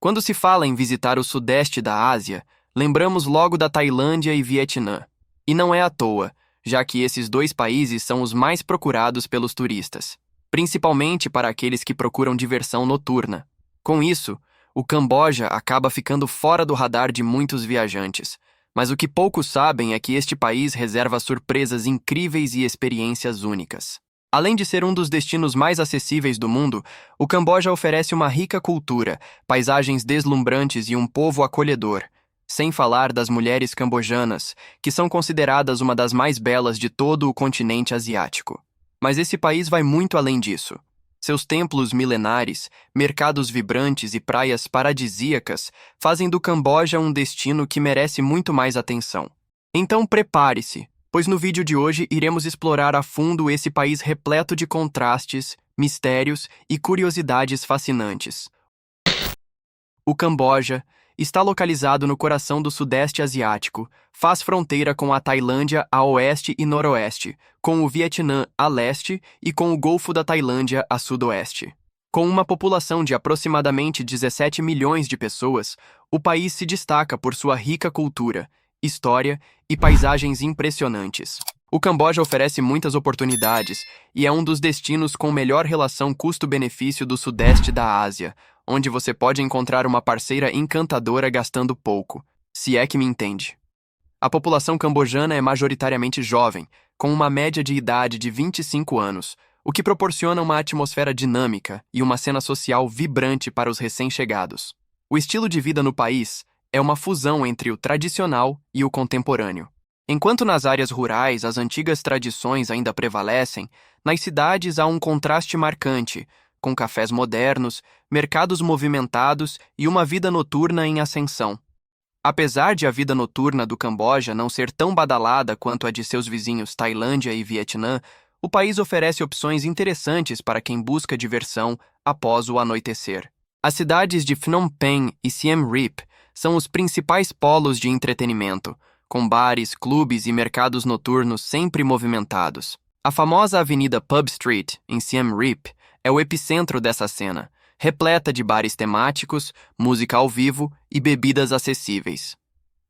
Quando se fala em visitar o sudeste da Ásia, lembramos logo da Tailândia e Vietnã. E não é à toa, já que esses dois países são os mais procurados pelos turistas, principalmente para aqueles que procuram diversão noturna. Com isso, o Camboja acaba ficando fora do radar de muitos viajantes, mas o que poucos sabem é que este país reserva surpresas incríveis e experiências únicas. Além de ser um dos destinos mais acessíveis do mundo, o Camboja oferece uma rica cultura, paisagens deslumbrantes e um povo acolhedor, sem falar das mulheres cambojanas, que são consideradas uma das mais belas de todo o continente asiático. Mas esse país vai muito além disso. Seus templos milenares, mercados vibrantes e praias paradisíacas fazem do Camboja um destino que merece muito mais atenção. Então prepare-se, pois no vídeo de hoje iremos explorar a fundo esse país repleto de contrastes, mistérios e curiosidades fascinantes. O Camboja está localizado no coração do Sudeste Asiático, faz fronteira com a Tailândia a oeste e noroeste, com o Vietnã a leste e com o Golfo da Tailândia a sudoeste. Com uma população de aproximadamente 17 milhões de pessoas, o país se destaca por sua rica cultura, história e paisagens impressionantes. O Camboja oferece muitas oportunidades e é um dos destinos com melhor relação custo-benefício do Sudeste da Ásia, onde você pode encontrar uma parceira encantadora gastando pouco, se é que me entende. A população cambojana é majoritariamente jovem, com uma média de idade de 25 anos, o que proporciona uma atmosfera dinâmica e uma cena social vibrante para os recém-chegados. O estilo de vida no país é uma fusão entre o tradicional e o contemporâneo. Enquanto nas áreas rurais as antigas tradições ainda prevalecem, nas cidades há um contraste marcante, com cafés modernos, mercados movimentados e uma vida noturna em ascensão. Apesar de a vida noturna do Camboja não ser tão badalada quanto a de seus vizinhos Tailândia e Vietnã, o país oferece opções interessantes para quem busca diversão após o anoitecer. As cidades de Phnom Penh e Siem Reap são os principais polos de entretenimento, com bares, clubes e mercados noturnos sempre movimentados. A famosa avenida Pub Street, em Siem Reap, é o epicentro dessa cena, repleta de bares temáticos, música ao vivo e bebidas acessíveis.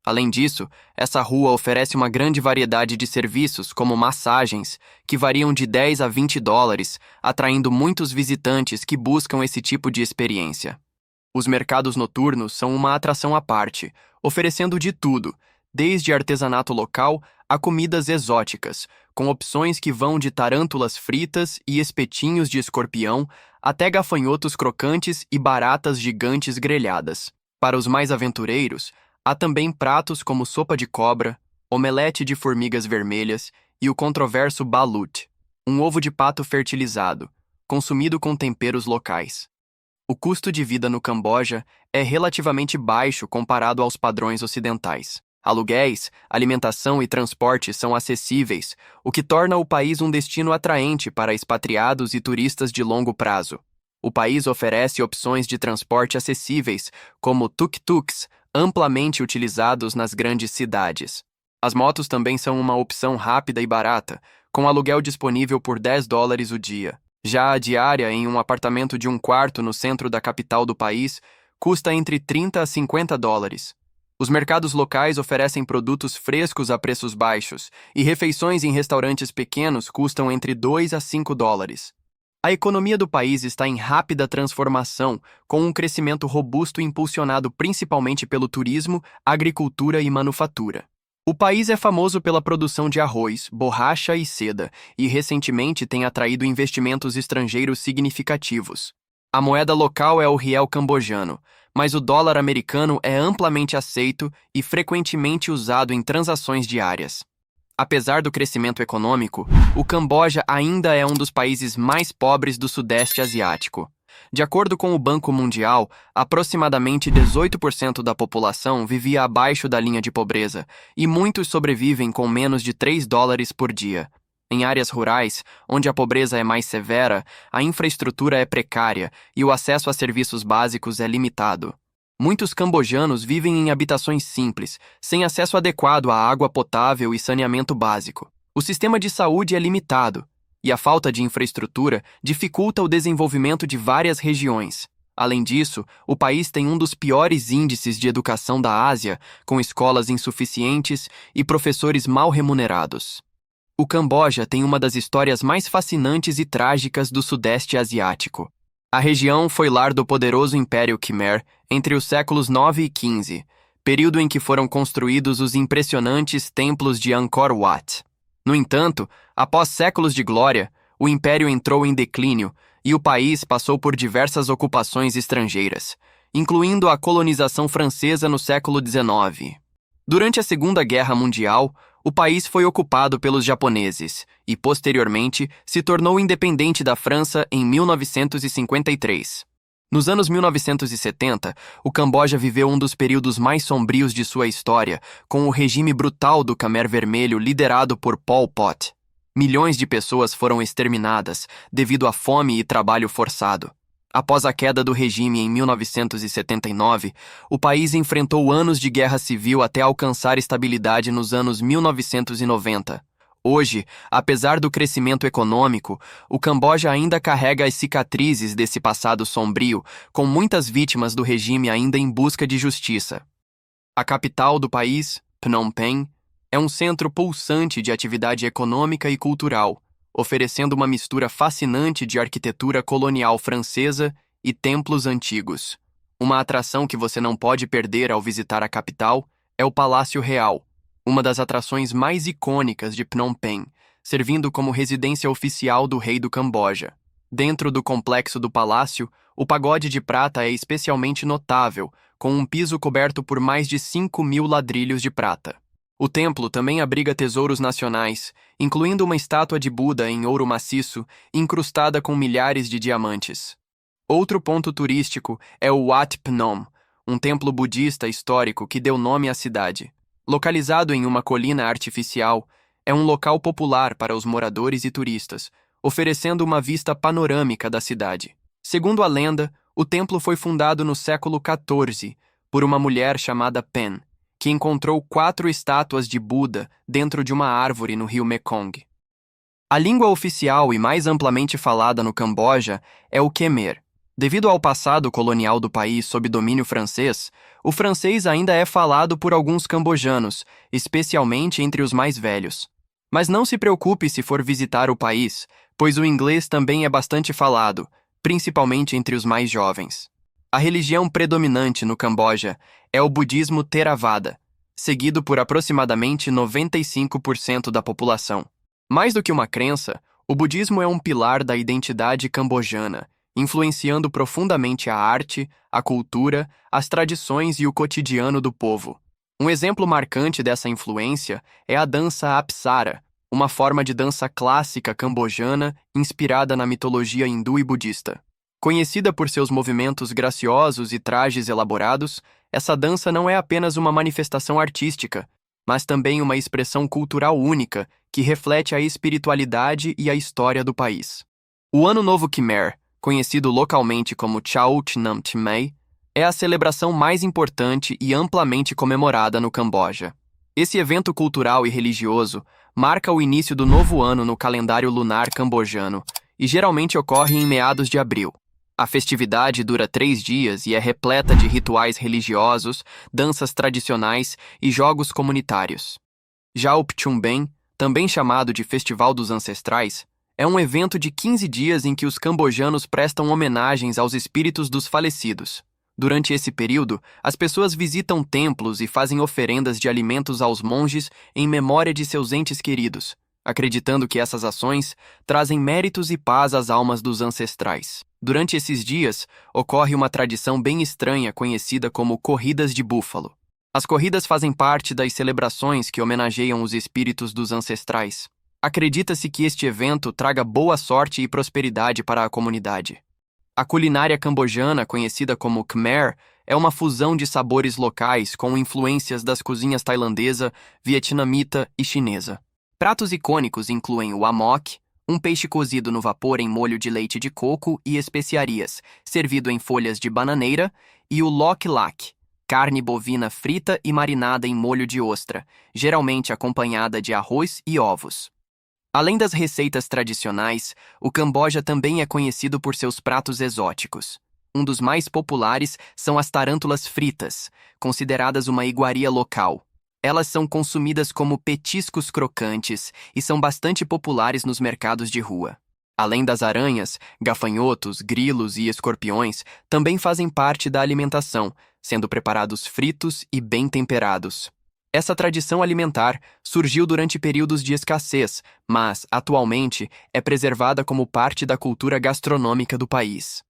Além disso, essa rua oferece uma grande variedade de serviços, como massagens, que variam de 10 a 20 dólares, atraindo muitos visitantes que buscam esse tipo de experiência. Os mercados noturnos são uma atração à parte, oferecendo de tudo, desde artesanato local a comidas exóticas, com opções que vão de tarântulas fritas e espetinhos de escorpião até gafanhotos crocantes e baratas gigantes grelhadas. Para os mais aventureiros, há também pratos como sopa de cobra, omelete de formigas vermelhas e o controverso balut, um ovo de pato fertilizado, consumido com temperos locais. O custo de vida no Camboja é relativamente baixo comparado aos padrões ocidentais. Aluguéis, alimentação e transporte são acessíveis, o que torna o país um destino atraente para expatriados e turistas de longo prazo. O país oferece opções de transporte acessíveis, como tuk-tuks, amplamente utilizados nas grandes cidades. As motos também são uma opção rápida e barata, com aluguel disponível por 10 dólares o dia. Já a diária em um apartamento de um quarto no centro da capital do país custa entre 30 a 50 dólares. Os mercados locais oferecem produtos frescos a preços baixos, e refeições em restaurantes pequenos custam entre 2 a 5 dólares. A economia do país está em rápida transformação, com um crescimento robusto impulsionado principalmente pelo turismo, agricultura e manufatura. O país é famoso pela produção de arroz, borracha e seda, e recentemente tem atraído investimentos estrangeiros significativos. A moeda local é o riel cambojano, mas o dólar americano é amplamente aceito e frequentemente usado em transações diárias. Apesar do crescimento econômico, o Camboja ainda é um dos países mais pobres do Sudeste Asiático. De acordo com o Banco Mundial, aproximadamente 18% da população vivia abaixo da linha de pobreza, e muitos sobrevivem com menos de 3 dólares por dia. Em áreas rurais, onde a pobreza é mais severa, a infraestrutura é precária e o acesso a serviços básicos é limitado. Muitos cambojanos vivem em habitações simples, sem acesso adequado à água potável e saneamento básico. O sistema de saúde é limitado, e a falta de infraestrutura dificulta o desenvolvimento de várias regiões. Além disso, o país tem um dos piores índices de educação da Ásia, com escolas insuficientes e professores mal remunerados. O Camboja tem uma das histórias mais fascinantes e trágicas do Sudeste Asiático. A região foi lar do poderoso Império Khmer entre os séculos 9 e 15, período em que foram construídos os impressionantes templos de Angkor Wat. No entanto, após séculos de glória, o império entrou em declínio e o país passou por diversas ocupações estrangeiras, incluindo a colonização francesa no século XIX. Durante a Segunda Guerra Mundial, o país foi ocupado pelos japoneses e, posteriormente, se tornou independente da França em 1953. Nos anos 1970, o Camboja viveu um dos períodos mais sombrios de sua história, com o regime brutal do Khmer Vermelho liderado por Pol Pot. Milhões de pessoas foram exterminadas devido à fome e trabalho forçado. Após a queda do regime em 1979, o país enfrentou anos de guerra civil até alcançar estabilidade nos anos 1990. Hoje, apesar do crescimento econômico, o Camboja ainda carrega as cicatrizes desse passado sombrio, com muitas vítimas do regime ainda em busca de justiça. A capital do país, Phnom Penh, é um centro pulsante de atividade econômica e cultural, oferecendo uma mistura fascinante de arquitetura colonial francesa e templos antigos. Uma atração que você não pode perder ao visitar a capital é o Palácio Real, uma das atrações mais icônicas de Phnom Penh, servindo como residência oficial do rei do Camboja. Dentro do complexo do palácio, o Pagode de Prata é especialmente notável, com um piso coberto por mais de 5.000 ladrilhos de prata. O templo também abriga tesouros nacionais, incluindo uma estátua de Buda em ouro maciço, incrustada com milhares de diamantes. Outro ponto turístico é o Wat Phnom, um templo budista histórico que deu nome à cidade. Localizado em uma colina artificial, é um local popular para os moradores e turistas, oferecendo uma vista panorâmica da cidade. Segundo a lenda, o templo foi fundado no século XIV por uma mulher chamada Pen, que encontrou 4 estátuas de Buda dentro de uma árvore no rio Mekong. A língua oficial e mais amplamente falada no Camboja é o Khmer. Devido ao passado colonial do país sob domínio francês, o francês ainda é falado por alguns cambojanos, especialmente entre os mais velhos. Mas não se preocupe se for visitar o país, pois o inglês também é bastante falado, principalmente entre os mais jovens. A religião predominante no Camboja é o budismo Theravada, seguido por aproximadamente 95% da população. Mais do que uma crença, o budismo é um pilar da identidade cambojana, influenciando profundamente a arte, a cultura, as tradições e o cotidiano do povo. Um exemplo marcante dessa influência é a dança Apsara, uma forma de dança clássica cambojana inspirada na mitologia hindu e budista. Conhecida por seus movimentos graciosos e trajes elaborados, essa dança não é apenas uma manifestação artística, mas também uma expressão cultural única que reflete a espiritualidade e a história do país. O Ano Novo Khmer, conhecido localmente como Chau Chnam Thmei, é a celebração mais importante e amplamente comemorada no Camboja. Esse evento cultural e religioso marca o início do novo ano no calendário lunar cambojano e geralmente ocorre em meados de abril. A festividade dura 3 dias e é repleta de rituais religiosos, danças tradicionais e jogos comunitários. Já o Pchumben, também chamado de Festival dos Ancestrais, é um evento de 15 dias em que os cambojanos prestam homenagens aos espíritos dos falecidos. Durante esse período, as pessoas visitam templos e fazem oferendas de alimentos aos monges em memória de seus entes queridos, acreditando que essas ações trazem méritos e paz às almas dos ancestrais. Durante esses dias, ocorre uma tradição bem estranha conhecida como corridas de búfalo. As corridas fazem parte das celebrações que homenageiam os espíritos dos ancestrais. Acredita-se que este evento traga boa sorte e prosperidade para a comunidade. A culinária cambojana, conhecida como Khmer, é uma fusão de sabores locais com influências das cozinhas tailandesa, vietnamita e chinesa. Pratos icônicos incluem o amok, um peixe cozido no vapor em molho de leite de coco e especiarias, servido em folhas de bananeira, e o lok lak, carne bovina frita e marinada em molho de ostra, geralmente acompanhada de arroz e ovos. Além das receitas tradicionais, o Camboja também é conhecido por seus pratos exóticos. um dos mais populares são as tarântulas fritas, consideradas uma iguaria local. Elas são consumidas como petiscos crocantes e são bastante populares nos mercados de rua. Além das aranhas, gafanhotos, grilos e escorpiões também fazem parte da alimentação, sendo preparados fritos e bem temperados. Essa tradição alimentar surgiu durante períodos de escassez, mas, atualmente, é preservada como parte da cultura gastronômica do país.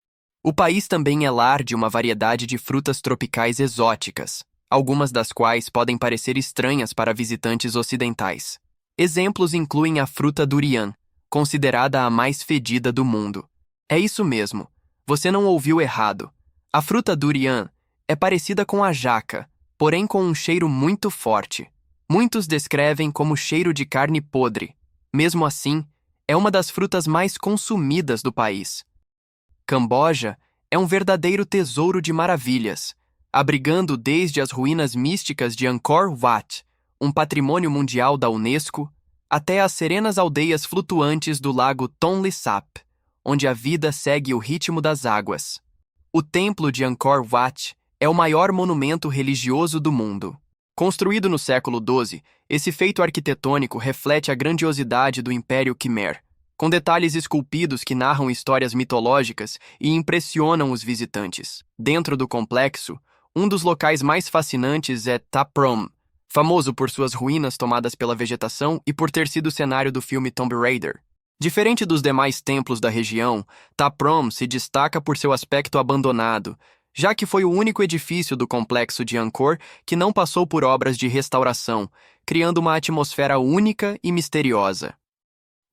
O país também é lar de uma variedade de frutas tropicais exóticas, algumas das quais podem parecer estranhas para visitantes ocidentais. Exemplos incluem a fruta durian, considerada a mais fedida do mundo. É isso mesmo, você não ouviu errado. A fruta durian é parecida com a jaca, porém com um cheiro muito forte. Muitos descrevem como cheiro de carne podre. Mesmo assim, é uma das frutas mais consumidas do país. Camboja é um verdadeiro tesouro de maravilhas, abrigando desde as ruínas místicas de Angkor Wat, um patrimônio mundial da Unesco, até as serenas aldeias flutuantes do lago Tonle Sap, onde a vida segue o ritmo das águas. O templo de Angkor Wat é o maior monumento religioso do mundo. Construído no século XII, esse feito arquitetônico reflete a grandiosidade do Império Khmer, com detalhes esculpidos que narram histórias mitológicas e impressionam os visitantes. Dentro do complexo, um dos locais mais fascinantes é Ta Prohm, famoso por suas ruínas tomadas pela vegetação e por ter sido cenário do filme Tomb Raider. Diferente dos demais templos da região, Ta Prohm se destaca por seu aspecto abandonado, já que foi o único edifício do complexo de Angkor que não passou por obras de restauração, criando uma atmosfera única e misteriosa.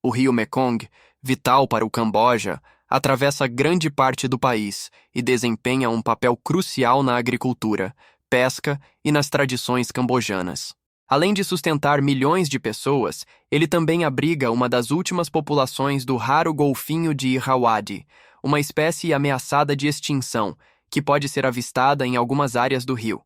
O rio Mekong, vital para o Camboja, atravessa grande parte do país e desempenha um papel crucial na agricultura, pesca e nas tradições cambojanas. Além de sustentar milhões de pessoas, ele também abriga uma das últimas populações do raro golfinho de Irrawaddy, uma espécie ameaçada de extinção, que pode ser avistada em algumas áreas do rio.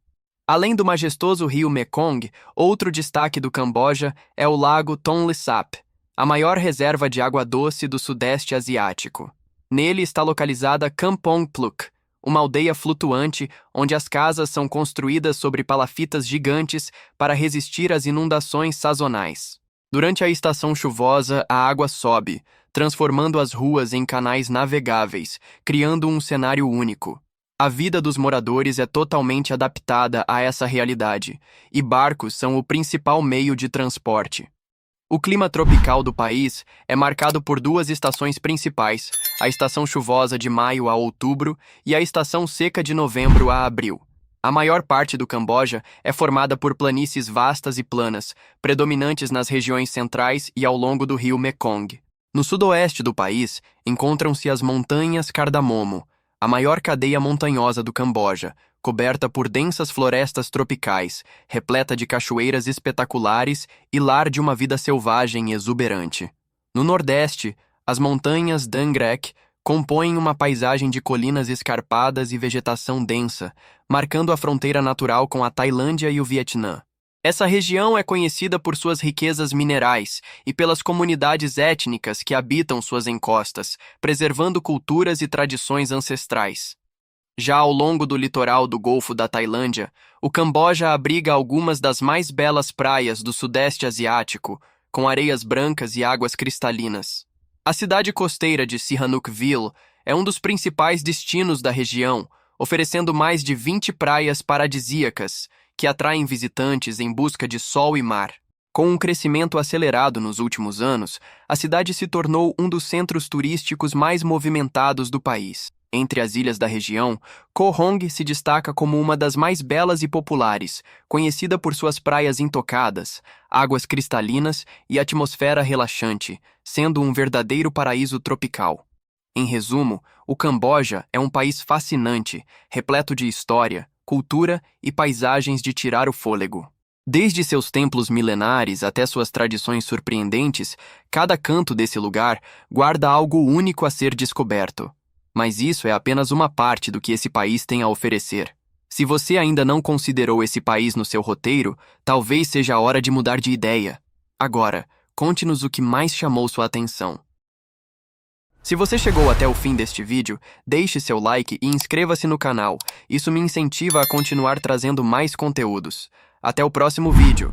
Além do majestoso rio Mekong, outro destaque do Camboja é o lago Tonle Sap, a maior reserva de água doce do Sudeste Asiático. Nele está localizada Kampong Pluk, uma aldeia flutuante onde as casas são construídas sobre palafitas gigantes para resistir às inundações sazonais. Durante a estação chuvosa, a água sobe, transformando as ruas em canais navegáveis, criando um cenário único. A vida dos moradores é totalmente adaptada a essa realidade, e barcos são o principal meio de transporte. O clima tropical do país é marcado por duas estações principais, a estação chuvosa de maio a outubro e a estação seca de novembro a abril. A maior parte do Camboja é formada por planícies vastas e planas, predominantes nas regiões centrais e ao longo do rio Mekong. No sudoeste do país, encontram-se as Montanhas Cardamomo, a maior cadeia montanhosa do Camboja, coberta por densas florestas tropicais, repleta de cachoeiras espetaculares e lar de uma vida selvagem e exuberante. No nordeste, as montanhas Dangrek compõem uma paisagem de colinas escarpadas e vegetação densa, marcando a fronteira natural com a Tailândia e o Vietnã. Essa região é conhecida por suas riquezas minerais e pelas comunidades étnicas que habitam suas encostas, preservando culturas e tradições ancestrais. Já ao longo do litoral do Golfo da Tailândia, o Camboja abriga algumas das mais belas praias do Sudeste Asiático, com areias brancas e águas cristalinas. A cidade costeira de Sihanoukville é um dos principais destinos da região, oferecendo mais de 20 praias paradisíacas, que atraem visitantes em busca de sol e mar. Com um crescimento acelerado nos últimos anos, a cidade se tornou um dos centros turísticos mais movimentados do país. Entre as ilhas da região, Koh Rong se destaca como uma das mais belas e populares, conhecida por suas praias intocadas, águas cristalinas e atmosfera relaxante, sendo um verdadeiro paraíso tropical. Em resumo, o Camboja é um país fascinante, repleto de história, cultura e paisagens de tirar o fôlego. Desde seus templos milenares até suas tradições surpreendentes, cada canto desse lugar guarda algo único a ser descoberto. Mas isso é apenas uma parte do que esse país tem a oferecer. Se você ainda não considerou esse país no seu roteiro, talvez seja a hora de mudar de ideia. Agora, conte-nos o que mais chamou sua atenção. Se você chegou até o fim deste vídeo, deixe seu like e inscreva-se no canal. Isso me incentiva a continuar trazendo mais conteúdos. Até o próximo vídeo.